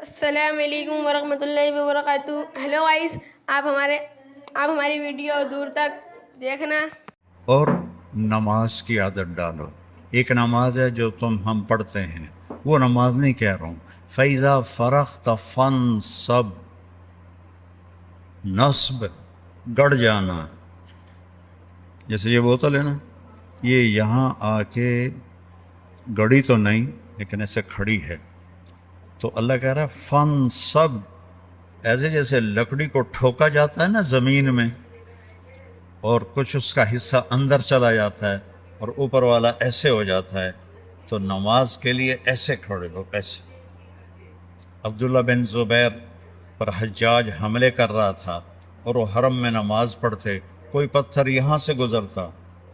السلام علیکم ورحمۃ اللہ وبرکاتہ۔ ہیلو گائز، آپ ہماری ویڈیو دور تک دیکھنا اور نماز کی عادت ڈالو۔ ایک نماز ہے جو ہم پڑھتے ہیں، وہ نماز نہیں کہہ رہا ہوں۔ فَإِذَا فَرَغْتَ فَانْصَبْ، نصب گڑ جانا، جیسے یہ بوتل ہے نا، یہ یہاں آ کے گڑی تو نہیں لیکن ایسے کھڑی ہے، تو اللہ کہہ رہا ہے فَانْصَبْ، ایسے جیسے لکڑی کو ٹھوکا جاتا ہے نا زمین میں، اور کچھ اس کا حصہ اندر چلا جاتا ہے اور اوپر والا ایسے ہو جاتا ہے، تو نماز کے لیے ایسے کھڑے ہو، ایسے۔ عبداللہ بن زبیر پر حجاج حملے کر رہا تھا اور وہ حرم میں نماز پڑھتے، کوئی پتھر یہاں سے گزرتا،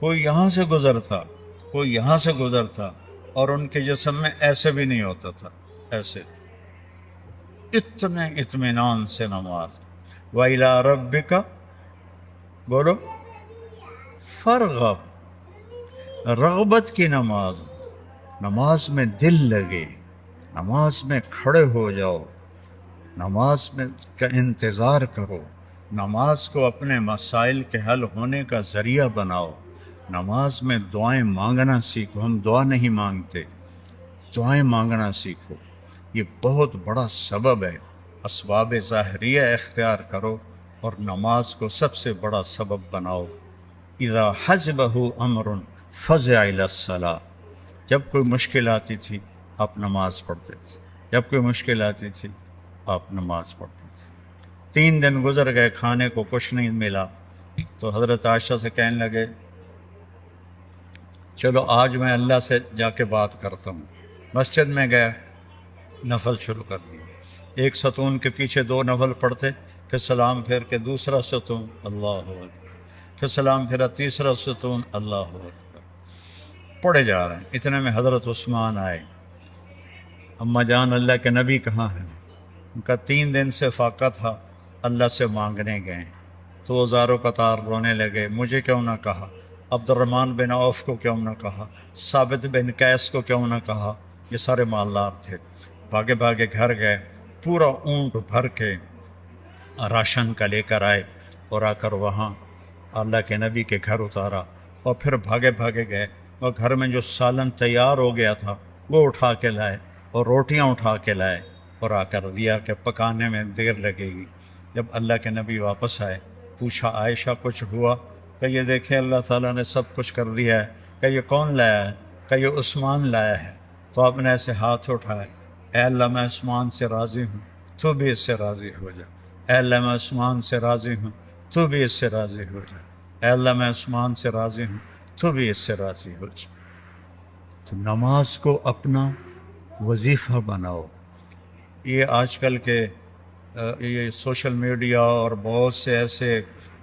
کوئی یہاں سے گزرتا، کوئی یہاں سے گزرتا، اور ان کے جسم میں ایسے بھی نہیں ہوتا تھا، ایسے، اتنے اطمینان سے نماز۔ وَإِلَىٰ رَبِّكَ، بولو، فرغب، رغبت کی نماز، نماز میں دل لگے، نماز میں کھڑے ہو جاؤ، نماز میں کا انتظار کرو، نماز کو اپنے مسائل کے حل ہونے کا ذریعہ بناؤ، نماز میں دعائیں مانگنا سیکھو۔ ہم دعا نہیں مانگتے، دعائیں مانگنا سیکھو، یہ بہت بڑا سبب ہے۔ اسباب ظاہریہ اختیار کرو اور نماز کو سب سے بڑا سبب بناؤ۔ اذا حزبہ امر فزع الی الصلاۃ، جب کوئی مشکل آتی تھی آپ نماز پڑھتے تھے، جب کوئی مشکل آتی تھی آپ نماز پڑھتے تھے۔ 3 دن گزر گئے، کھانے کو کچھ نہیں ملا، تو حضرت عائشہ سے کہنے لگے چلو آج میں اللہ سے جا کے بات کرتا ہوں۔ مسجد میں گیا، نفل شروع کر دیا، ایک ستون کے پیچھے 2 نفل پڑھتے، پھر سلام پھیر کے دوسرا ستون، اللہ اکبر، پھر سلام پھیرا تیسرا ستون، اللہ اکبر، پڑھے جا رہے ہیں۔ اتنے میں حضرت عثمان آئے، اماں جان اللہ کے نبی کہاں ہیں؟ ان کا 3 دن سے فاقہ تھا، اللہ سے مانگنے گئے، تو وہ زاروں قطار رونے لگے، مجھے کیوں نہ کہا، عبد الرحمن بن عوف کو کیوں نہ کہا، ثابت بن قیس کو کیوں نہ کہا، یہ سارے مالدار تھے۔ بھاگے بھاگے گھر گئے، پورا اونٹ بھر کے راشن کا لے کر آئے، اور آ کر وہاں اللہ کے نبی کے گھر اتارا، اور پھر بھاگے بھاگے گئے، اور گھر میں جو سالن تیار ہو گیا تھا وہ اٹھا کے لائے، اور روٹیاں اٹھا کے لائے، اور آ کر دیا کہ پکانے میں دیر لگے گی۔ جب اللہ کے نبی واپس آئے، پوچھا عائشہ کچھ ہوا؟ کہ یہ دیکھیں اللہ تعالیٰ نے سب کچھ کر دیا ہے۔ کہ یہ کون لایا ہے؟ کہ یہ عثمان لایا ہے۔ تو آپ نے ایسے ہاتھ اٹھائے، اے اللہ میں عثمان سے راضی ہوں، تو بھی اس سے راضی ہو جا۔ اے اللہ میں عثمان سے راضی ہوں، تو بھی اس سے راضی ہو جا۔ اے اللہ میں عثمان سے راضی ہوں، تو بھی اس سے راضی ہو جا۔ تو نماز کو اپنا وظیفہ بناؤ۔ یہ آج کل کے یہ سوشل میڈیا اور بہت سے ایسے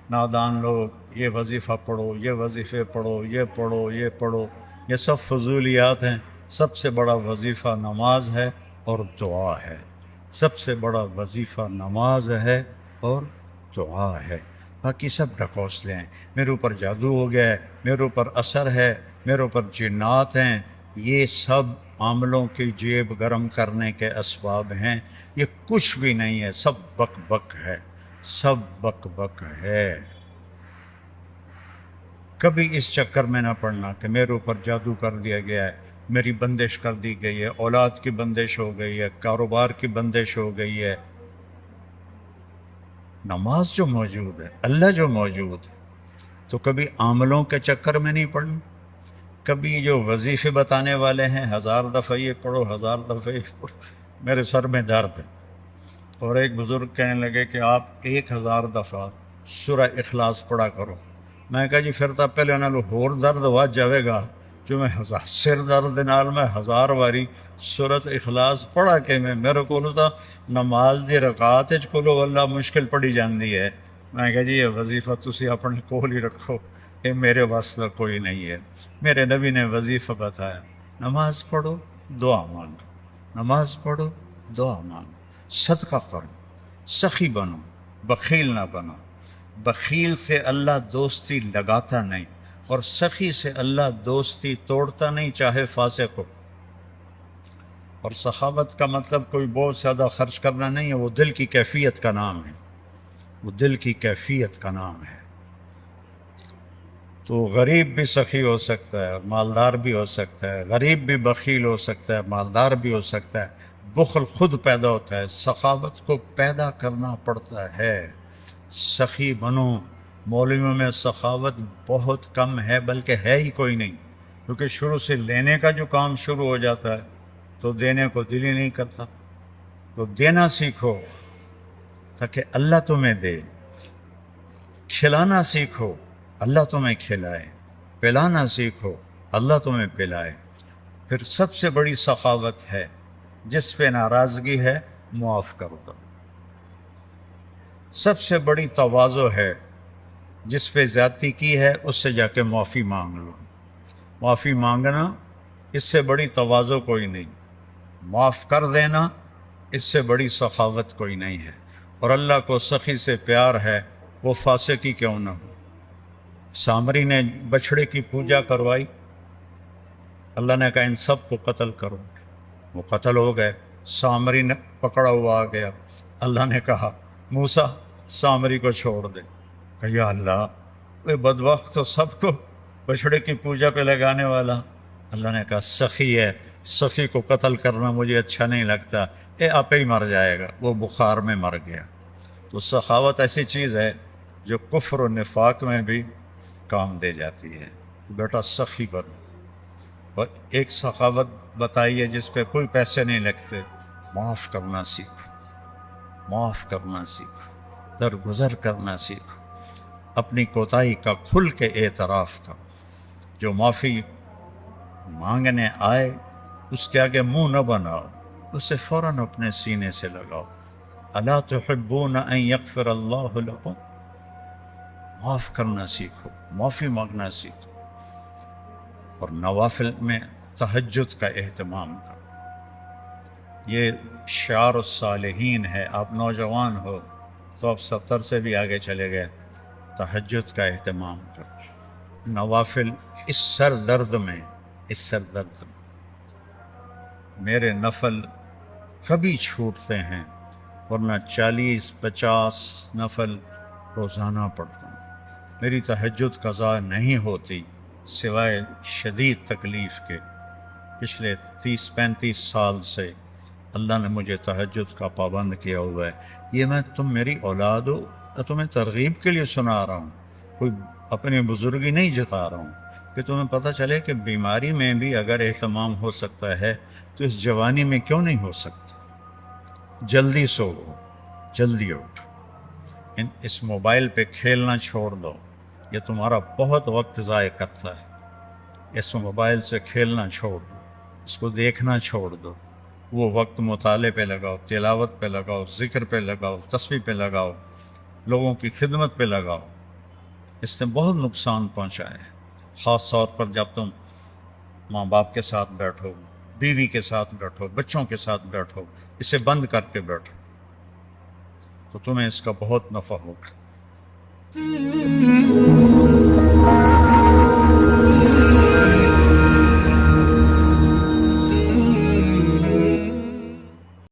نادان لوگ، یہ وظیفہ پڑھو، یہ وظیفے پڑھو، یہ پڑھو، یہ پڑھو، یہ سب فضولیات ہیں۔ سب سے بڑا وظیفہ نماز ہے اور دعا ہے، سب سے بڑا وظیفہ نماز ہے اور دعا ہے۔ باقی سب ڈھکوسلے ہیں، میرے اوپر جادو ہو گیا ہے، میرے اوپر اثر ہے، میرے اوپر جنات ہیں، یہ سب عاملوں کی جیب گرم کرنے کے اسباب ہیں۔ یہ کچھ بھی نہیں ہے، سب بک بک ہے، سب بک بک ہے۔ کبھی اس چکر میں نہ پڑنا کہ میرے اوپر جادو کر دیا گیا ہے، میری بندش کر دی گئی ہے، اولاد کی بندش ہو گئی ہے، کاروبار کی بندش ہو گئی ہے۔ نماز جو موجود ہے، اللہ جو موجود ہے، تو کبھی عاملوں کے چکر میں نہیں پڑنا۔ کبھی جو وظیفے بتانے والے ہیں 1000 دفعہ یہ پڑھو، 1000 دفعہ یہ پڑھو، میرے سر میں درد ہے۔ اور ایک بزرگ کہنے لگے کہ آپ 1000 دفعہ سورہ اخلاص پڑھا کرو۔ میں کہا جی پھر تو پہلے انہوں ہور درد ہوا جاوے گا جو میں سر درد نال میں 1000 واری سورۃ اخلاص پڑھا کے میرے کو تو نماز دی رکعت وچ کولو اللہ مشکل پڑی جاندی ہے۔ میں کہا جی یہ وظیفہ تسی اپنے کول ہی رکھو، یہ میرے واسطہ کوئی نہیں ہے۔ میرے نبی نے وظیفہ بتایا، نماز پڑھو، دعا مانگو، نماز پڑھو، دعا مانگو، صدقہ کرو، سخی بنو، بخیل نہ بنو۔ بخیل سے اللہ دوستی لگاتا نہیں، اور سخی سے اللہ دوستی توڑتا نہیں، چاہے فاسق ہو۔ اور سخاوت کا مطلب کوئی بہت زیادہ خرچ کرنا نہیں ہے، وہ دل کی کیفیت کا نام ہے، وہ دل کی کیفیت کا نام ہے۔ تو غریب بھی سخی ہو سکتا ہے اور مالدار بھی ہو سکتا ہے، غریب بھی بخیل ہو سکتا ہے، مالدار بھی ہو سکتا ہے۔ بخل خود پیدا ہوتا ہے، سخاوت کو پیدا کرنا پڑتا ہے۔ سخی بنو۔ مولویوں میں سخاوت بہت کم ہے، بلکہ ہے ہی کوئی نہیں، کیونکہ شروع سے لینے کا جو کام شروع ہو جاتا ہے تو دینے کو دل ہی نہیں کرتا۔ تو دینا سیکھو تاکہ اللہ تمہیں دے، کھلانا سیکھو اللہ تمہیں کھلائے، پلانا سیکھو اللہ تمہیں پلائے۔ پھر سب سے بڑی سخاوت ہے جس پہ ناراضگی ہے معاف کر دو۔ سب سے بڑی تواضع ہے جس پہ زیادتی کی ہے اس سے جا کے معافی مانگ لو۔ معافی مانگنا اس سے بڑی تواضع کوئی نہیں، معاف کر دینا اس سے بڑی سخاوت کوئی نہیں ہے۔ اور اللہ کو سخی سے پیار ہے، وہ فاسق ہی کیوں نہ ہو۔ سامری نے بچھڑے کی پوجا کروائی، اللہ نے کہا ان سب کو قتل کرو، وہ قتل ہو گئے۔ سامری نے پکڑا ہوا آ گیا، اللہ نے کہا موسیٰ سامری کو چھوڑ دے۔ کہ یا اللہ وہ بدبخت تو سب کو بچھڑے کی پوجا پہ لگانے والا۔ اللہ نے کہا سخی ہے، سخی کو قتل کرنا مجھے اچھا نہیں لگتا، آپ ہی مر جائے گا۔ وہ بخار میں مر گیا۔ تو سخاوت ایسی چیز ہے جو کفر و نفاق میں بھی کام دے جاتی ہے۔ بیٹا سخی بنو۔ اور ایک سخاوت بتائیے جس پہ کوئی پیسے نہیں لگتے، معاف کرنا سیکھو، معاف کرنا سیکھو، درگزر کرنا سیکھو، اپنی کوتاہی کا کھل کے اعتراف کرو۔ جو معافی مانگنے آئے اس کے آگے منہ نہ بناؤ، اسے فوراً اپنے سینے سے لگاؤ۔ الا تحبون ان یغفر اللہ لکم۔ معاف کرنا سیکھو، معافی مانگنا سیکھو، اور نوافل میں تہجد کا اہتمام کرو۔ یہ شعار الصالحین ہے۔ آپ نوجوان ہو تو آپ 70 سے بھی آگے چلے گئے، تہجد کا اہتمام کرو۔ نوافل اس سر درد میں، اس سر درد میں میرے نفل کبھی چھوٹتے ہیں، ورنہ 40-50 نفل روزانہ پڑھتا ہوں۔ میری تہجد قضا نہیں ہوتی سوائے شدید تکلیف کے۔ پچھلے 30-35 سال سے اللہ نے مجھے تہجد کا پابند کیا ہوا ہے۔ یہ میں تم میری اولاد ہو، تمہیں ترغیب کے لیے سنا رہا ہوں، کوئی اپنی بزرگی نہیں جتا رہا ہوں، کہ تمہیں پتہ چلے کہ بیماری میں بھی اگر اہتمام ہو سکتا ہے تو اس جوانی میں کیوں نہیں ہو سکتا۔ جلدی سو، جلدی اٹھو، اس موبائل پہ کھیلنا چھوڑ دو، یہ تمہارا بہت وقت ضائع کرتا ہے۔ اس موبائل سے کھیلنا چھوڑ دو، اس کو دیکھنا چھوڑ دو، وہ وقت مطالعے پہ لگاؤ، تلاوت پہ لگاؤ، ذکر پہ لگاؤ، تسبیح پہ لگاؤ، لوگوں کی خدمت پہ لگاؤ۔ اس نے بہت نقصان پہنچا ہے، خاص طور پر جب تم ماں باپ کے ساتھ بیٹھو، بیوی کے ساتھ بیٹھو، بچوں کے ساتھ بیٹھو، اسے بند کر کے بیٹھو تو تمہیں اس کا بہت نفع ہوگا۔